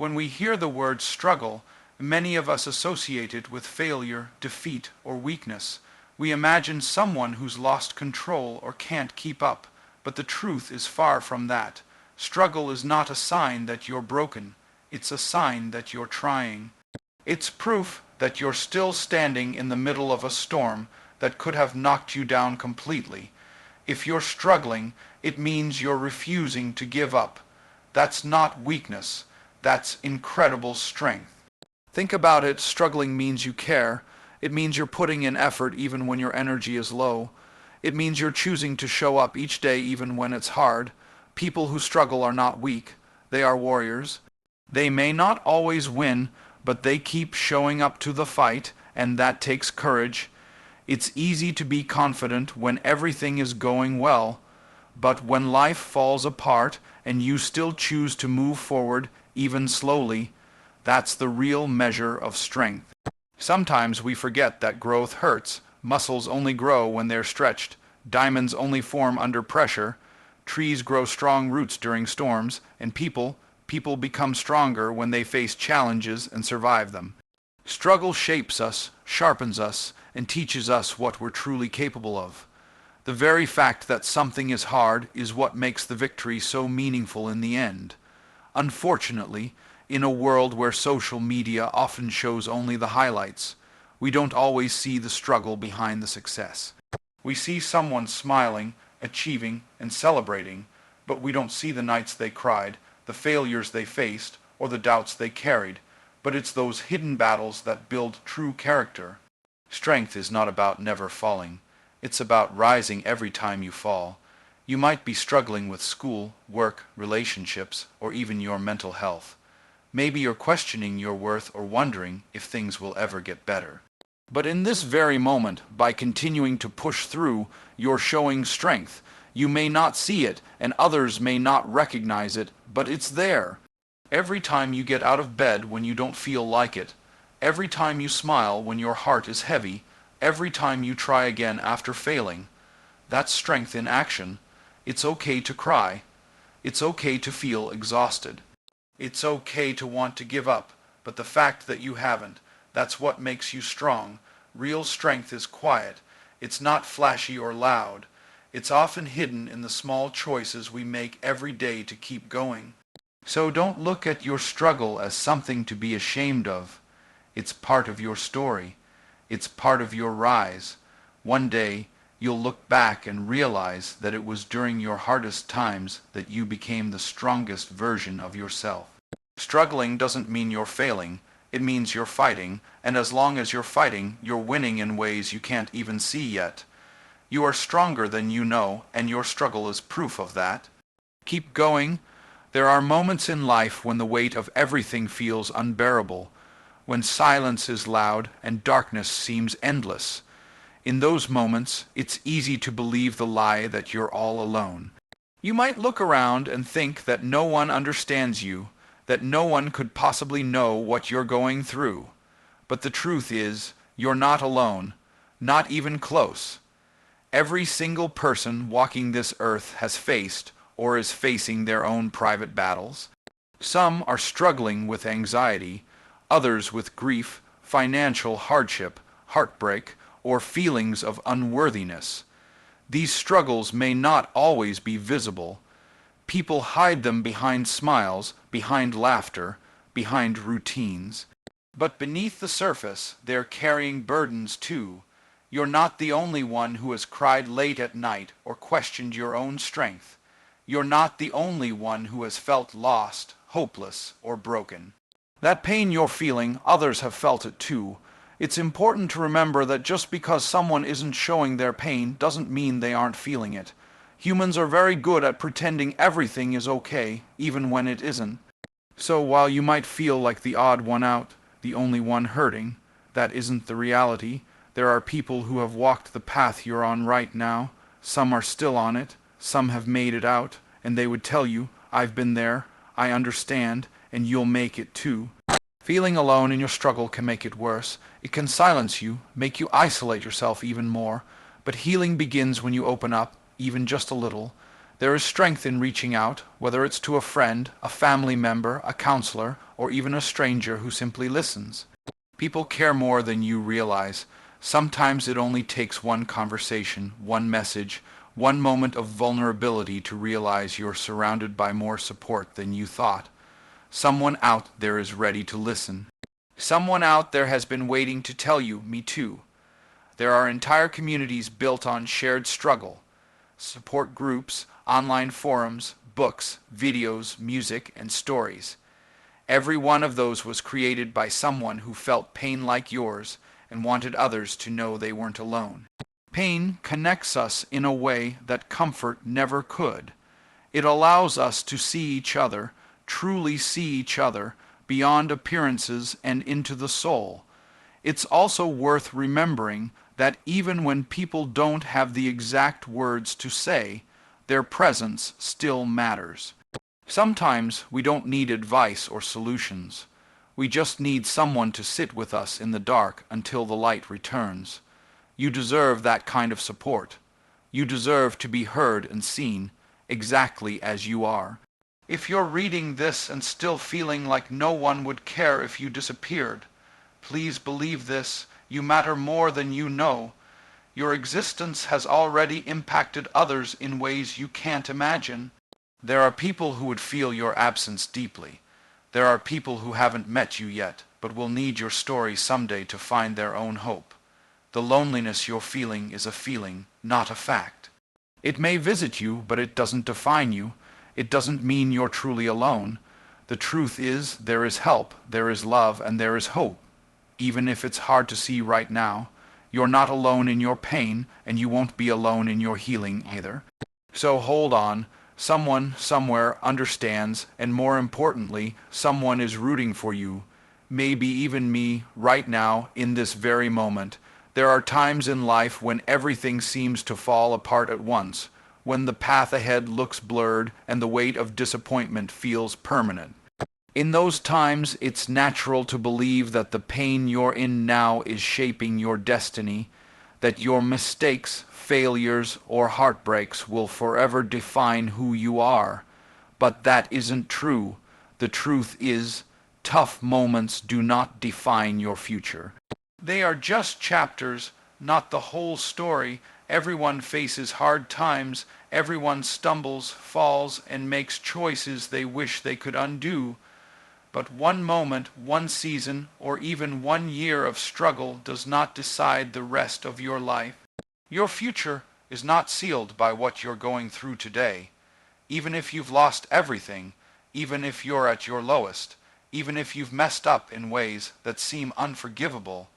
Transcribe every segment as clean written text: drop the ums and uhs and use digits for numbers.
When we hear the word struggle, many of us associate it with failure, defeat, or weakness. We imagine someone who's lost control or can't keep up, but the truth is far from that. Struggle is not a sign that you're broken. It's a sign that you're trying. It's proof that you're still standing in the middle of a storm that could have knocked you down completely. If you're struggling, it means you're refusing to give up. That's not weakness. That's incredible strength. Think about it. Struggling means you care. It means you're putting in effort even when your energy is low. It means you're choosing to show up each day even when it's hard. People who struggle are not weak. They are warriors. They may not always win, but they keep showing up to the fight, and that takes courage. It's easy to be confident when everything is going well, but when life falls apart and you still choose to move forward, even slowly, that's the real measure of strength. Sometimes we forget that growth hurts. Muscles only grow when they're stretched. Diamonds only form under pressure. Trees grow strong roots during storms, and people become stronger when they face challenges and survive them. Struggle shapes us, sharpens us, and teaches us what we're truly capable of. The very fact that something is hard is what makes the victory so meaningful in the end. Unfortunately, in a world where social media often shows only the highlights, we don't always see the struggle behind the success. We see someone smiling, achieving, and celebrating, but we don't see the nights they cried, the failures they faced, or the doubts they carried. But it's those hidden battles that build true character. Strength is not about never falling. It's about rising every time you fall. You might be struggling with school, work, relationships, or even your mental health. Maybe you're questioning your worth or wondering if things will ever get better. But in this very moment, by continuing to push through, you're showing strength. You may not see it, and others may not recognize it, but it's there. Every time you get out of bed when you don't feel like it, every time you smile when your heart is heavy, every time you try again after failing, that's strength in action. It's okay to cry. It's okay to feel exhausted. It's okay to want to give up, but the fact that you haven't, that's what makes you strong. Real strength is quiet. It's not flashy or loud. It's often hidden in the small choices we make every day to keep going. So don't look at your struggle as something to be ashamed of. It's part of your story. It's part of your rise. One day, you'll look back and realize that it was during your hardest times that you became the strongest version of yourself. Struggling doesn't mean you're failing. It means you're fighting, and as long as you're fighting, you're winning in ways you can't even see yet. You are stronger than you know, and your struggle is proof of that. Keep going. There are moments in life when the weight of everything feels unbearable, when silence is loud and darkness seems endless. In those moments, it's easy to believe the lie that you're all alone. You might look around and think that no one understands you, that no one could possibly know what you're going through. But the truth is, you're not alone, not even close. Every single person walking this earth has faced or is facing their own private battles. Some are struggling with anxiety, others with grief, financial hardship, heartbreak, or feelings of unworthiness. These struggles may not always be visible. People hide them behind smiles, behind laughter, behind routines. But beneath the surface, they're carrying burdens too. You're not the only one who has cried late at night or questioned your own strength. You're not the only one who has felt lost, hopeless, or broken. That pain you're feeling, others have felt it too. It's important to remember that just because someone isn't showing their pain doesn't mean they aren't feeling it. Humans are very good at pretending everything is okay, even when it isn't. So while you might feel like the odd one out, the only one hurting, that isn't the reality. There are people who have walked the path you're on right now. Some are still on it, some have made it out, and they would tell you, I've been there, I understand, and you'll make it too. Feeling alone in your struggle can make it worse. It can silence you, make you isolate yourself even more. But healing begins when you open up, even just a little. There is strength in reaching out, whether it's to a friend, a family member, a counselor, or even a stranger who simply listens. People care more than you realize. Sometimes it only takes one conversation, one message, one moment of vulnerability to realize you're surrounded by more support than you thought. Someone out there is ready to listen. Someone out there has been waiting to tell you, me too. There are entire communities built on shared struggle. Support groups, online forums, books, videos, music, and stories. Every one of those was created by someone who felt pain like yours and wanted others to know they weren't alone. Pain connects us in a way that comfort never could. It allows us to see each other, truly see each other, beyond appearances and into the soul. It's also worth remembering that even when people don't have the exact words to say, their presence still matters. Sometimes we don't need advice or solutions. We just need someone to sit with us in the dark until the light returns. You deserve that kind of support. You deserve to be heard and seen, exactly as you are. If you're reading this and still feeling like no one would care if you disappeared, please believe this: you matter more than you know. Your existence has already impacted others in ways you can't imagine. There are people who would feel your absence deeply. There are people who haven't met you yet, but will need your story someday to find their own hope. The loneliness you're feeling is a feeling, not a fact. It may visit you, but it doesn't define you. It doesn't mean you're truly alone. The truth is, there is help, there is love, and there is hope. Even if it's hard to see right now, you're not alone in your pain, and you won't be alone in your healing either. So hold on. Someone, somewhere, understands, and more importantly, someone is rooting for you. Maybe even me, right now, in this very moment. There are times in life when everything seems to fall apart at once, when the path ahead looks blurred and the weight of disappointment feels permanent. In those times, it's natural to believe that the pain you're in now is shaping your destiny, that your mistakes, failures, or heartbreaks will forever define who you are. But that isn't true. The truth is, tough moments do not define your future. They are just chapters, not the whole story. Everyone faces hard times. Everyone stumbles, falls, and makes choices they wish they could undo. But one moment, one season, or even 1 year of struggle does not decide the rest of your life. Your future is not sealed by what you're going through today. Even if you've lost everything, even if you're at your lowest, even if you've messed up in ways that seem unforgivable,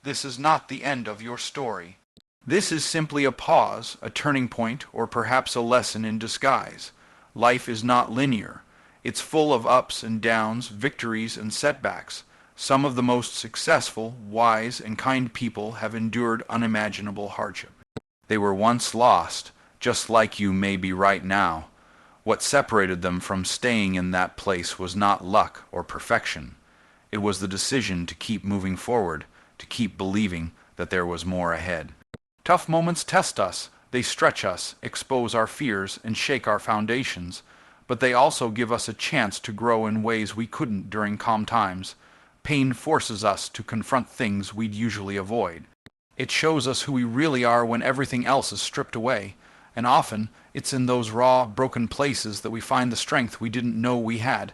this is not the end of your story. This is simply a pause, a turning point, or perhaps a lesson in disguise. Life is not linear. It's full of ups and downs, victories and setbacks. Some of the most successful, wise, and kind people have endured unimaginable hardship. They were once lost, just like you may be right now. What separated them from staying in that place was not luck or perfection. It was the decision to keep moving forward, to keep believing that there was more ahead. Tough moments test us. They stretch us, expose our fears, and shake our foundations. But they also give us a chance to grow in ways we couldn't during calm times. Pain forces us to confront things we'd usually avoid. It shows us who we really are when everything else is stripped away. And often, it's in those raw, broken places that we find the strength we didn't know we had.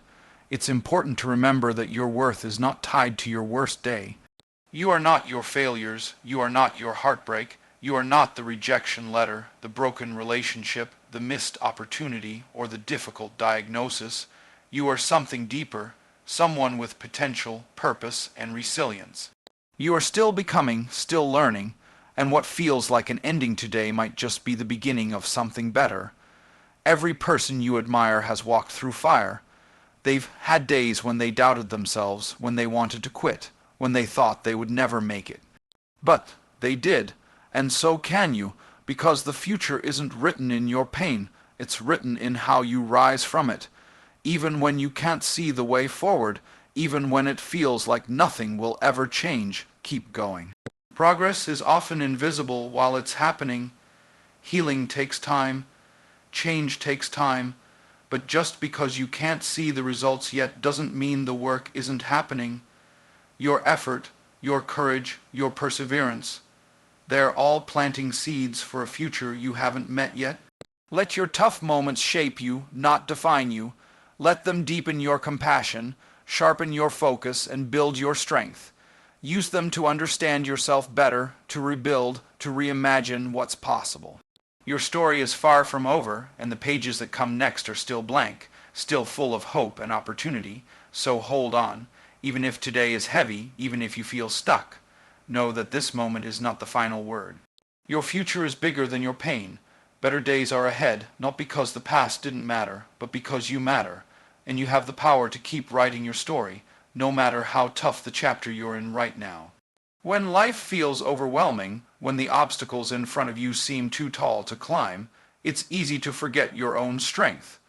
It's important to remember that your worth is not tied to your worst day. You are not your failures. You are not your heartbreak. You are not the rejection letter, the broken relationship, the missed opportunity, or the difficult diagnosis. You are something deeper, someone with potential, purpose, and resilience. You are still becoming, still learning, and what feels like an ending today might just be the beginning of something better. Every person you admire has walked through fire. They've had days when they doubted themselves, when they wanted to quit, when they thought they would never make it. But they did. And so can you, because the future isn't written in your pain, it's written in how you rise from it. Even when you can't see the way forward, even when it feels like nothing will ever change, keep going. Progress is often invisible while it's happening. Healing takes time. Change takes time, but just because you can't see the results yet doesn't mean the work isn't happening. Your effort, your courage, your perseverance, they're all planting seeds for a future you haven't met yet. Let your tough moments shape you, not define you. Let them deepen your compassion, sharpen your focus, and build your strength. Use them to understand yourself better, to rebuild, to reimagine what's possible. Your story is far from over, and the pages that come next are still blank, still full of hope and opportunity, so hold on. Even if today is heavy, even if you feel stuck, know that this moment is not the final word. Your future is bigger than your pain. Better days are ahead, not because the past didn't matter, but because you matter, and you have the power to keep writing your story, no matter how tough the chapter you're in right now. When life feels overwhelming, when the obstacles in front of you seem too tall to climb, it's easy to forget your own strength.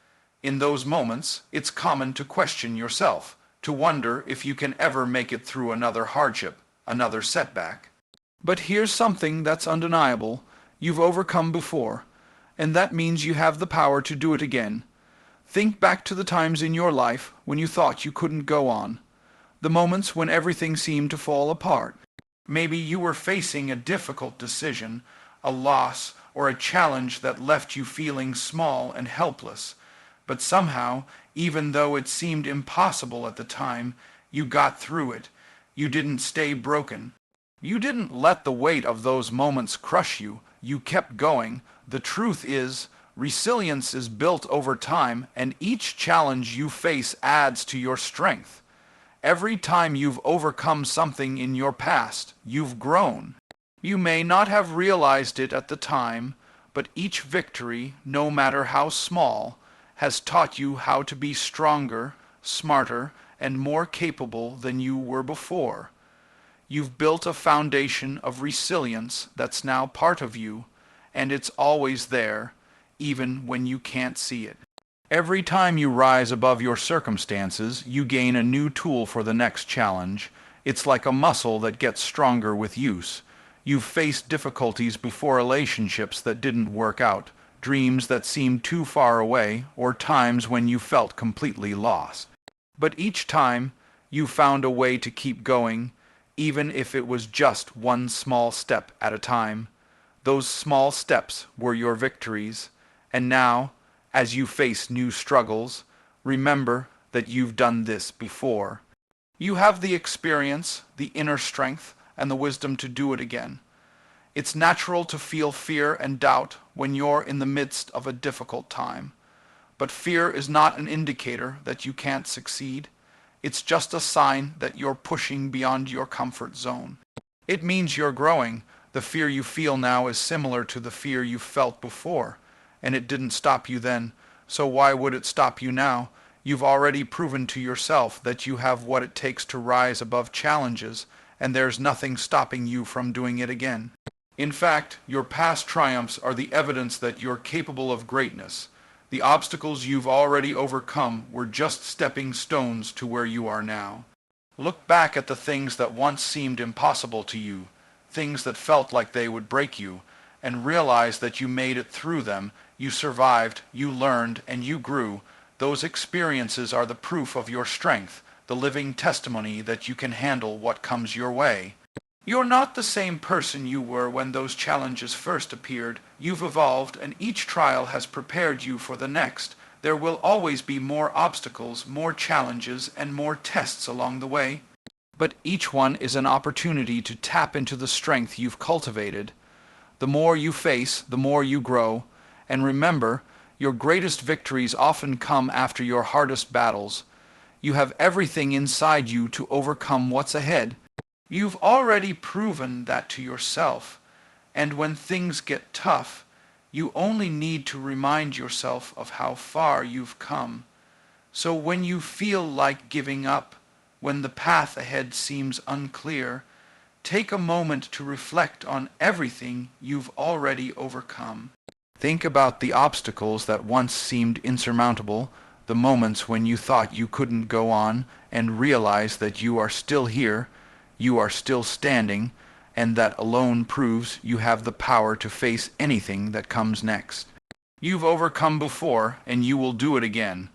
In those moments, it's common to question yourself, to wonder if you can ever make it through another hardship, another setback. But here's something that's undeniable. You've overcome before, and that means you have the power to do it again. Think back to the times in your life when you thought you couldn't go on, the moments when everything seemed to fall apart. Maybe you were facing a difficult decision, a loss, or a challenge that left you feeling small and helpless. But somehow, even though it seemed impossible at the time, you got through it. You didn't stay broken. You didn't let the weight of those moments crush you. You kept going. The truth is, resilience is built over time, and each challenge you face adds to your strength. Every time you've overcome something in your past, you've grown. You may not have realized it at the time, but each victory, no matter how small, has taught you how to be stronger, smarter, and more capable than you were before. You've built a foundation of resilience that's now part of you, and it's always there, even when you can't see it. Every time you rise above your circumstances, you gain a new tool for the next challenge. It's like a muscle that gets stronger with use. You've faced difficulties before, relationships that didn't work out, dreams that seemed too far away, or times when you felt completely lost. But each time, you found a way to keep going, even if it was just one small step at a time. Those small steps were your victories, and now, as you face new struggles, remember that you've done this before. You have the experience, the inner strength, and the wisdom to do it again. It's natural to feel fear and doubt when you're in the midst of a difficult time. But fear is not an indicator that you can't succeed. It's just a sign that you're pushing beyond your comfort zone. It means you're growing. The fear you feel now is similar to the fear you felt before, and it didn't stop you then, so why would it stop you now? You've already proven to yourself that you have what it takes to rise above challenges, and there's nothing stopping you from doing it again. In fact, your past triumphs are the evidence that you're capable of greatness. The obstacles you've already overcome were just stepping stones to where you are now. Look back at the things that once seemed impossible to you, things that felt like they would break you, and realize that you made it through them. You survived, you learned, and you grew. Those experiences are the proof of your strength, the living testimony that you can handle what comes your way. You're not the same person you were when those challenges first appeared. You've evolved, and each trial has prepared you for the next. There will always be more obstacles, more challenges, and more tests along the way. But each one is an opportunity to tap into the strength you've cultivated. The more you face, the more you grow. And remember, your greatest victories often come after your hardest battles. You have everything inside you to overcome what's ahead. You've already proven that to yourself. And when things get tough, you only need to remind yourself of how far you've come. So when you feel like giving up, when the path ahead seems unclear, take a moment to reflect on everything you've already overcome. Think about the obstacles that once seemed insurmountable, the moments when you thought you couldn't go on, and realize that you are still here, you are still standing, and that alone proves you have the power to face anything that comes next. You've overcome before, and you will do it again.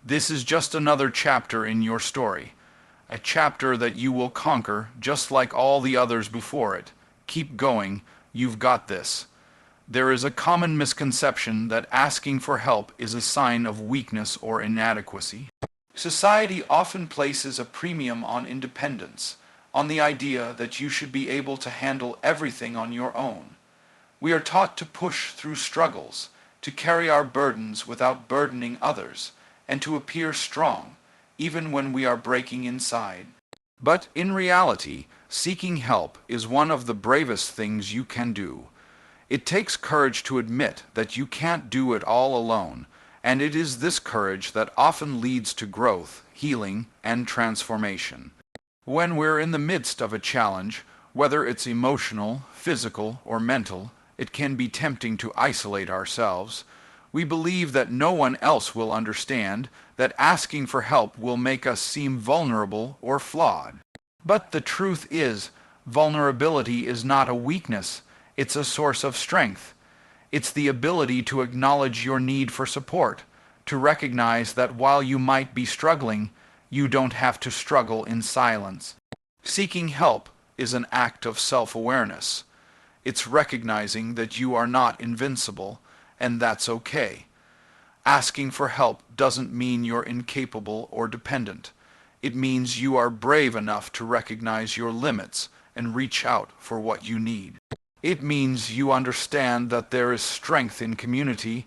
This is just another chapter in your story, a chapter that you will conquer just like all the others before it. Keep going, you've got this. There is a common misconception that asking for help is a sign of weakness or inadequacy. Society often places a premium on independence, on the idea that you should be able to handle everything on your own. We are taught to push through struggles, to carry our burdens without burdening others, and to appear strong, even when we are breaking inside. But in reality, seeking help is one of the bravest things you can do. It takes courage to admit that you can't do it all alone, and it is this courage that often leads to growth, healing, and transformation. When we're in the midst of a challenge, whether it's emotional, physical, or mental, it can be tempting to isolate ourselves. We believe that no one else will understand, that asking for help will make us seem vulnerable or flawed. But the truth is, vulnerability is not a weakness, it's a source of strength. It's the ability to acknowledge your need for support, to recognize that while you might be struggling, you don't have to struggle in silence. Seeking help is an act of self-awareness. It's recognizing that you are not invincible, and that's okay. Asking for help doesn't mean you're incapable or dependent. It means you are brave enough to recognize your limits and reach out for what you need. It means you understand that there is strength in community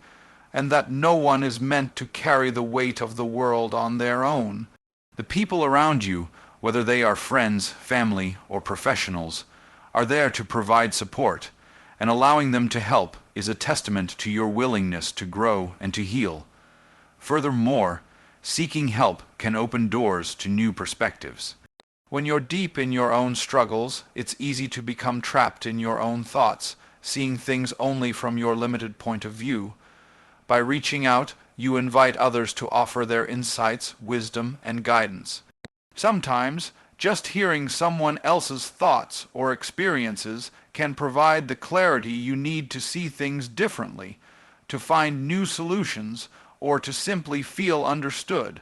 and that no one is meant to carry the weight of the world on their own. The people around you, whether they are friends, family, or professionals, are there to provide support, and allowing them to help is a testament to your willingness to grow and to heal. Furthermore, seeking help can open doors to new perspectives. When you're deep in your own struggles, it's easy to become trapped in your own thoughts, seeing things only from your limited point of view. By reaching out, you invite others to offer their insights, wisdom, and guidance. Sometimes, just hearing someone else's thoughts or experiences can provide the clarity you need to see things differently, to find new solutions, or to simply feel understood.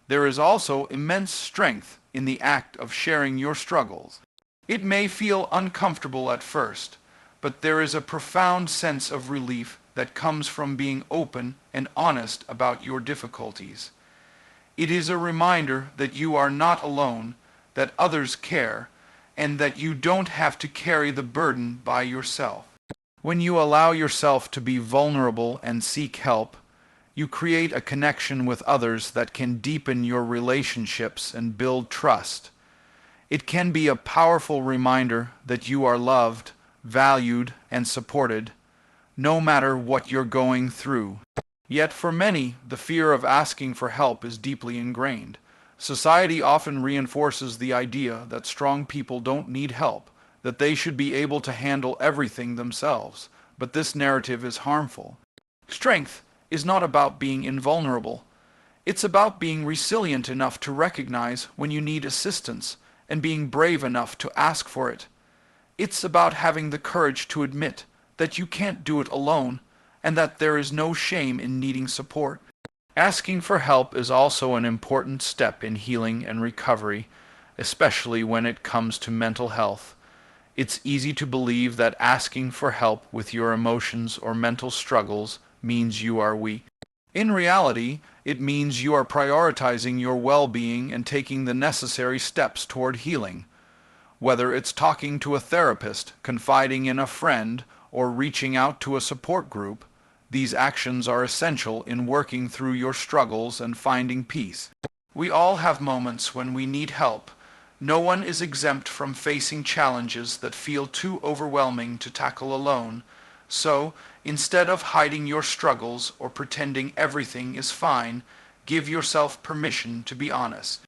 There is also immense strength in the act of sharing your struggles. It may feel uncomfortable at first, but there is a profound sense of relief that comes from being open and honest about your difficulties. It is a reminder that you are not alone, that others care, and that you don't have to carry the burden by yourself. When you allow yourself to be vulnerable and seek help, you create a connection with others that can deepen your relationships and build trust. It can be a powerful reminder that you are loved, valued, and supported, no matter what you're going through. Yet for many, the fear of asking for help is deeply ingrained. Society often reinforces the idea that strong people don't need help, that they should be able to handle everything themselves. But this narrative is harmful. Strength is not about being invulnerable. It's about being resilient enough to recognize when you need assistance and being brave enough to ask for it. It's about having the courage to admit that you can't do it alone and that there is no shame in needing support. Asking for help is also an important step in healing and recovery, especially when it comes to mental health. It's easy to believe that asking for help with your emotions or mental struggles means you are weak. In reality, it means you are prioritizing your well-being and taking the necessary steps toward healing. Whether it's talking to a therapist, confiding in a friend, or reaching out to a support group, these actions are essential in working through your struggles and finding peace. We all have moments when we need help. No one is exempt from facing challenges that feel too overwhelming to tackle alone. So, instead of hiding your struggles or pretending everything is fine, give yourself permission to be honest.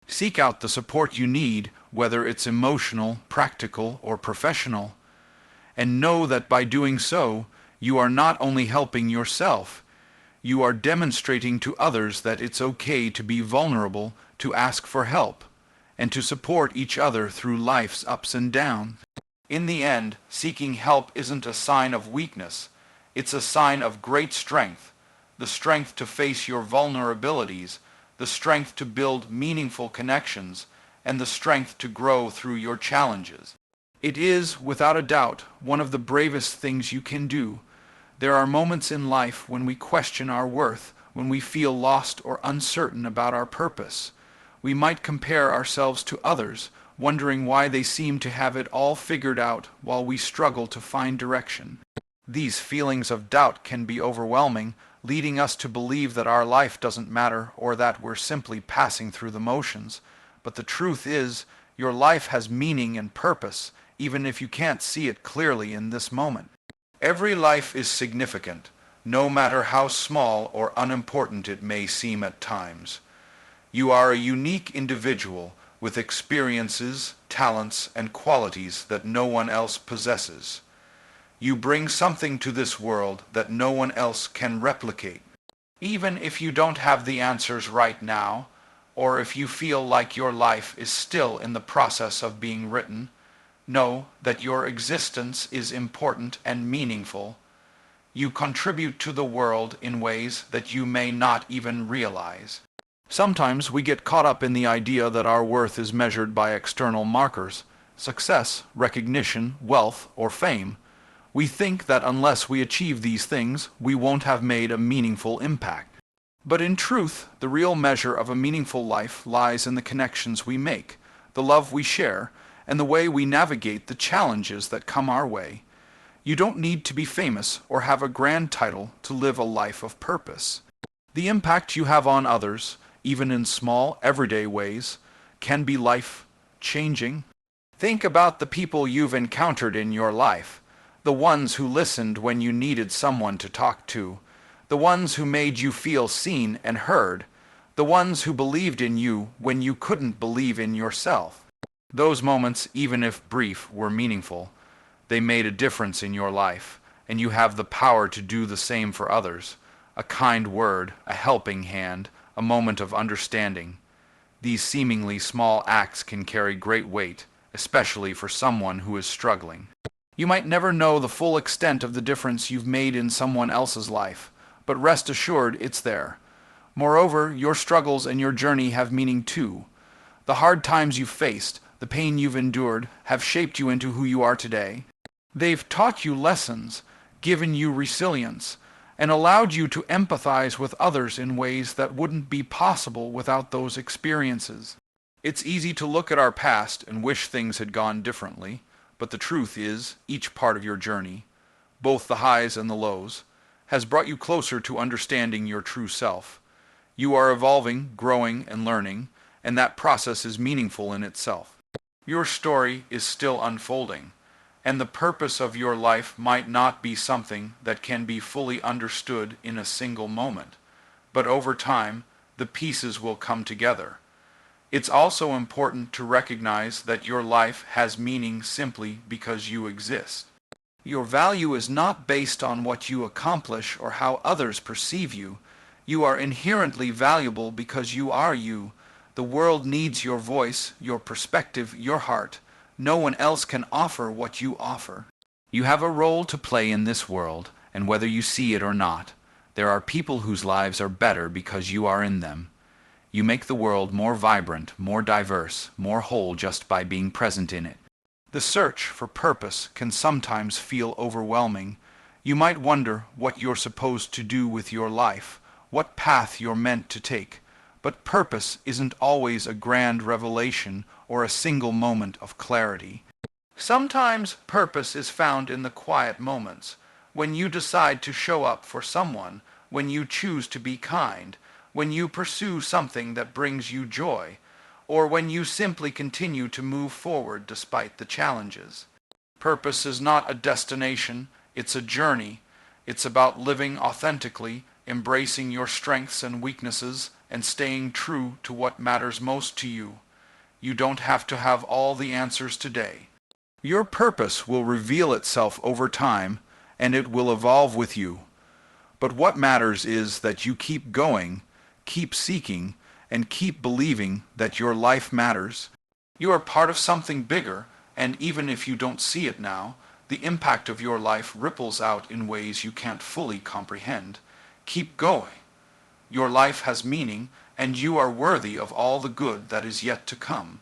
Seek out the support you need, whether it's emotional, practical, or professional. And know that by doing so, you are not only helping yourself, you are demonstrating to others that it's okay to be vulnerable, to ask for help, and to support each other through life's ups and downs. In the end, seeking help isn't a sign of weakness. It's a sign of great strength, the strength to face your vulnerabilities, the strength to build meaningful connections, and the strength to grow through your challenges. It is, without a doubt, one of the bravest things you can do. There are moments in life when we question our worth, when we feel lost or uncertain about our purpose. We might compare ourselves to others, wondering why they seem to have it all figured out while we struggle to find direction. These feelings of doubt can be overwhelming, leading us to believe that our life doesn't matter or that we're simply passing through the motions. But the truth is, your life has meaning and purpose, even if you can't see it clearly in this moment. Every life is significant, no matter how small or unimportant it may seem at times. You are a unique individual with experiences, talents, and qualities that no one else possesses. You bring something to this world that no one else can replicate. Even if you don't have the answers right now, or if you feel like your life is still in the process of being written, know that your existence is important and meaningful. You contribute to the world in ways that you may not even realize. Sometimes we get caught up in the idea that our worth is measured by external markers, success, recognition, wealth, or fame. We think that unless we achieve these things, we won't have made a meaningful impact. But in truth, the real measure of a meaningful life lies in the connections we make, the love we share, and the way we navigate the challenges that come our way. You don't need to be famous or have a grand title to live a life of purpose. The impact you have on others, even in small, everyday ways, can be life-changing. Think about the people you've encountered in your life, the ones who listened when you needed someone to talk to, the ones who made you feel seen and heard, the ones who believed in you when you couldn't believe in yourself. Those moments, even if brief, were meaningful. They made a difference in your life, and you have the power to do the same for others. A kind word, a helping hand, a moment of understanding. These seemingly small acts can carry great weight, especially for someone who is struggling. You might never know the full extent of the difference you've made in someone else's life, but rest assured it's there. Moreover, your struggles and your journey have meaning too. The hard times you've faced, the pain you've endured, have shaped you into who you are today. They've taught you lessons, given you resilience, and allowed you to empathize with others in ways that wouldn't be possible without those experiences. It's easy to look at our past and wish things had gone differently, but the truth is, each part of your journey, both the highs and the lows, has brought you closer to understanding your true self. You are evolving, growing, and learning, and that process is meaningful in itself. Your story is still unfolding, and the purpose of your life might not be something that can be fully understood in a single moment, but over time, the pieces will come together. It's also important to recognize that your life has meaning simply because you exist. Your value is not based on what you accomplish or how others perceive you. You are inherently valuable because you are you. The world needs your voice, your perspective, your heart. No one else can offer what you offer. You have a role to play in this world, and whether you see it or not, there are people whose lives are better because you are in them. You make the world more vibrant, more diverse, more whole just by being present in it. The search for purpose can sometimes feel overwhelming. You might wonder what you're supposed to do with your life, what path you're meant to take. But purpose isn't always a grand revelation or a single moment of clarity. Sometimes purpose is found in the quiet moments, when you decide to show up for someone, when you choose to be kind, when you pursue something that brings you joy, or when you simply continue to move forward despite the challenges. Purpose is not a destination, it's a journey. It's about living authentically, embracing your strengths and weaknesses, and staying true to what matters most to you. You don't have to have all the answers today. Your purpose will reveal itself over time, and it will evolve with you. But what matters is that you keep going, keep seeking, and keep believing that your life matters. You are part of something bigger, and even if you don't see it now, The impact of your life ripples out in ways you can't fully comprehend. Keep going. Your life has meaning, and you are worthy of all the good that is yet to come.